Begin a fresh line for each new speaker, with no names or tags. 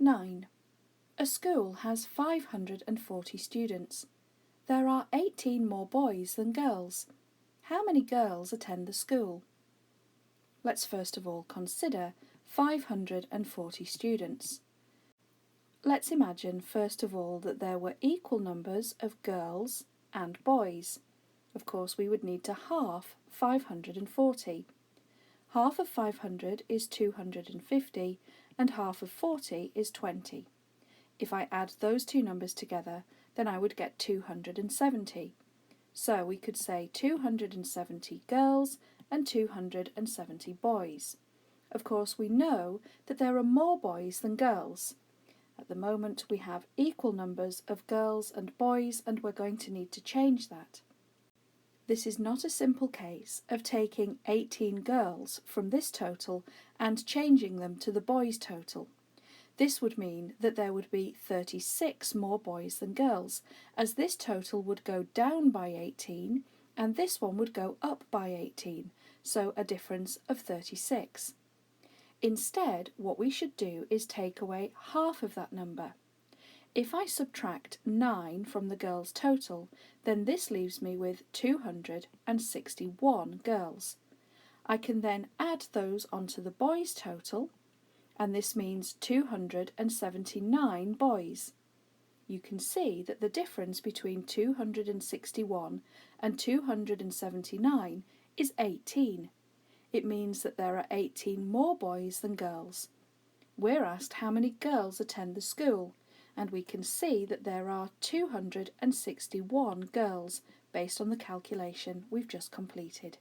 9. A school has 540 students. There are 18 more boys than girls. How many girls attend the school? Let's first of all consider 540 students. Let's imagine first of all that there were equal numbers of girls and boys. Of course, we would need to half 540. Half of 500 is 250 and half of 40 is 20. If I add those two numbers together, then I would get 270. So we could say 270 girls and 270 boys. Of course, we know that there are more boys than girls. At the moment we have equal numbers of girls and boys, and we're going to need to change that. This is not a simple case of taking 18 girls from this total and changing them to the boys' total. This would mean that there would be 36 more boys than girls, as this total would go down by 18 and this one would go up by 18, so a difference of 36. Instead, what we should do is take away half of that number. If I subtract 9 from the girls' total, then this leaves me with 261 girls. I can then add those onto the boys' total, and this means 279 boys. You can see that the difference between 261 and 279 is 18. It means that there are 18 more boys than girls. We're asked how many girls attend the school, and we can see that there are 261 girls based on the calculation we've just completed.